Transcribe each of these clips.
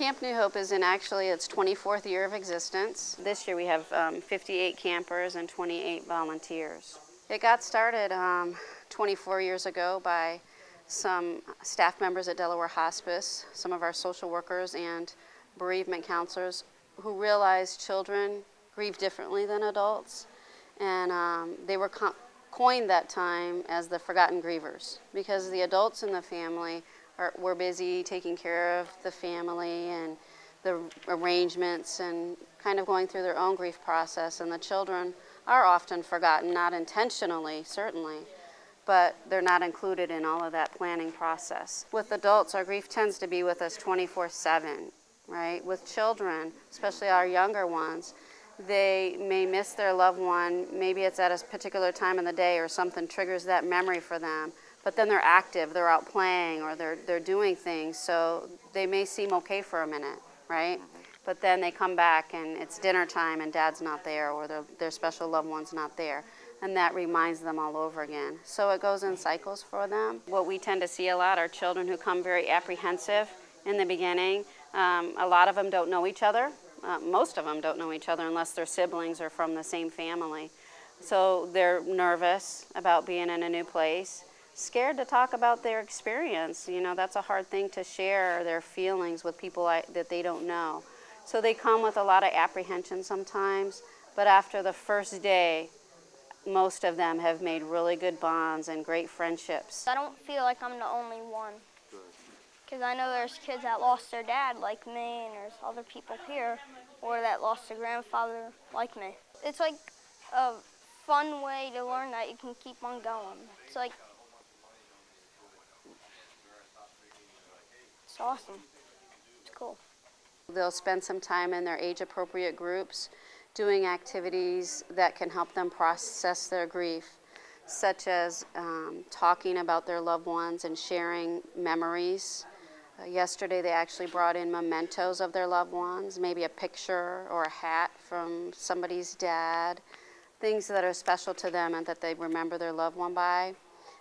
Camp New Hope is in actually its 24th year of existence. This year we have 58 campers and 28 volunteers. It got started 24 years ago by some staff members at Delaware Hospice, some of our social workers and bereavement counselors who realized children grieve differently than adults, and they were coined that time as the forgotten grievers, because the adults in the family were busy taking care of the family and the arrangements and kind of going through their own grief process, and the children are often forgotten, not intentionally, certainly, but they're not included in all of that planning process. With adults, our grief tends to be with us 24/7, right? With children, especially our younger ones, they may miss their loved one. Maybe it's at a particular time in the day or something triggers that memory for them, but then they're active, they're out playing, or they're doing things, so they may seem okay for a minute, right? But then they come back and it's dinner time and dad's not there, or their special loved one's not there, and that reminds them all over again. So it goes in cycles for them. What we tend to see a lot are children who come very apprehensive in the beginning. A lot of them don't know each other. Most of them don't know each other unless they're siblings or from the same family. So they're nervous about being in a new place, scared to talk about their experience. You know, that's a hard thing to share their feelings with people that they don't know. So they come with a lot of apprehension sometimes, but after the first day, most of them have made really good bonds and great friendships. I don't feel like I'm the only one, because I know there's kids that lost their dad like me, and there's other people here or that lost their grandfather like me. It's like a fun way to learn that you can keep on going. It's like, it's awesome. It's cool. They'll spend some time in their age-appropriate groups doing activities that can help them process their grief, such as talking about their loved ones and sharing memories. Yesterday they actually brought in mementos of their loved ones, maybe a picture or a hat from somebody's dad, things that are special to them and that they remember their loved one by.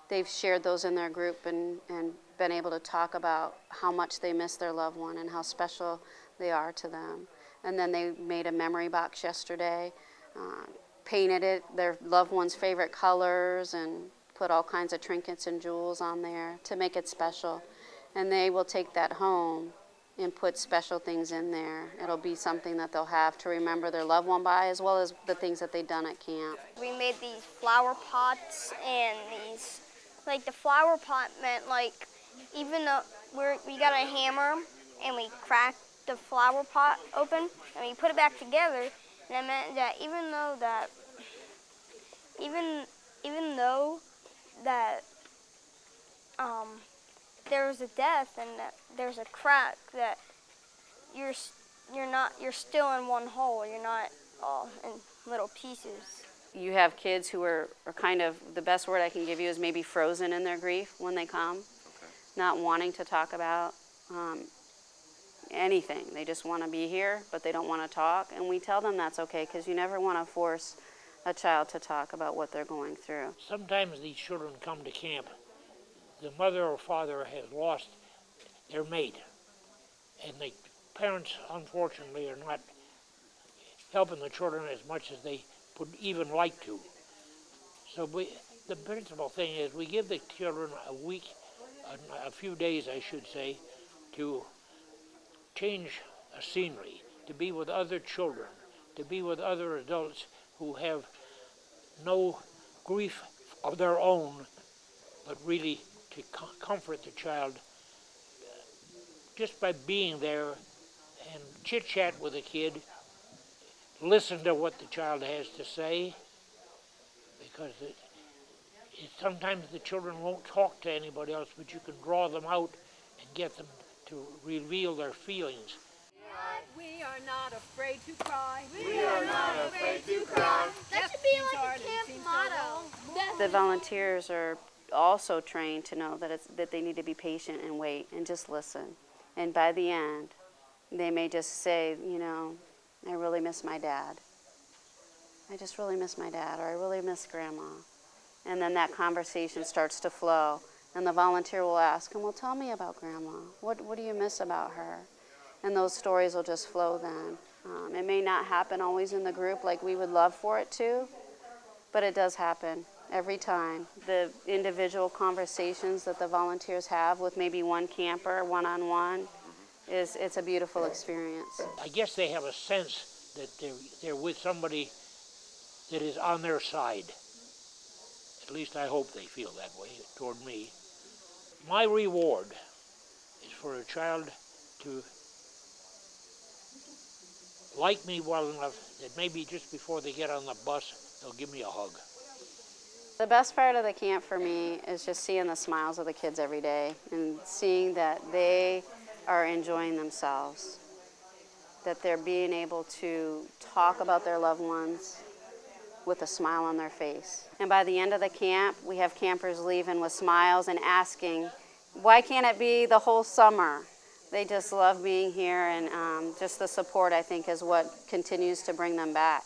They've shared those in their group and been able to talk about how much they miss their loved one and how special they are to them. And then they made a memory box yesterday, painted it their loved one's favorite colors, and put all kinds of trinkets and jewels on there to make it special. And they will take that home and put special things in there. It'll be something that they'll have to remember their loved one by, as well as the things that they've done at camp. We made these flower pots, and these, like the flower pot meant like, even though we got a hammer and we cracked the flower pot open and we put it back together, and it meant that even though that there was a death and that there's a crack, that you're still in one whole. You're not all in little pieces. You have kids who are kind of, the best word I can give you is maybe frozen in their grief when they come, not wanting to talk about anything. They just want to be here, but they don't want to talk. And we tell them that's okay, because you never want to force a child to talk about what they're going through. Sometimes these children come to camp. The mother or father has lost their mate, and the parents, unfortunately, are not helping the children as much as they would even like to. So the principal thing is we give the children a week, a few days, I should say, to change a scenery, to be with other children, to be with other adults who have no grief of their own, but really to comfort the child just by being there and chit-chat with the kid, listen to what the child has to say, because sometimes the children won't talk to anybody else, but you can draw them out and get them to reveal their feelings. We are not afraid to cry. We are not afraid to cry. That should be like a camp motto. The volunteers are also trained to know that they need to be patient and wait and just listen. And by the end, they may just say, you know, I really miss my dad. I just really miss my dad, or I really miss Grandma. And then that conversation starts to flow. And the volunteer will ask, and well, tell me about Grandma. What do you miss about her? and those stories will just flow then. It may not happen always in the group like we would love for it to, but it does happen every time. The individual conversations that the volunteers have with maybe one camper, one-on-one, it's a beautiful experience. I guess they have a sense that they're with somebody that is on their side. At least I hope they feel that way toward me. My reward is for a child to like me well enough that maybe just before they get on the bus, they'll give me a hug. The best part of the camp for me is just seeing the smiles of the kids every day and seeing that they are enjoying themselves, that they're being able to talk about their loved ones with a smile on their face. And by the end of the camp, we have campers leaving with smiles and asking, why can't it be the whole summer? They just love being here, and just the support, I think, is what continues to bring them back.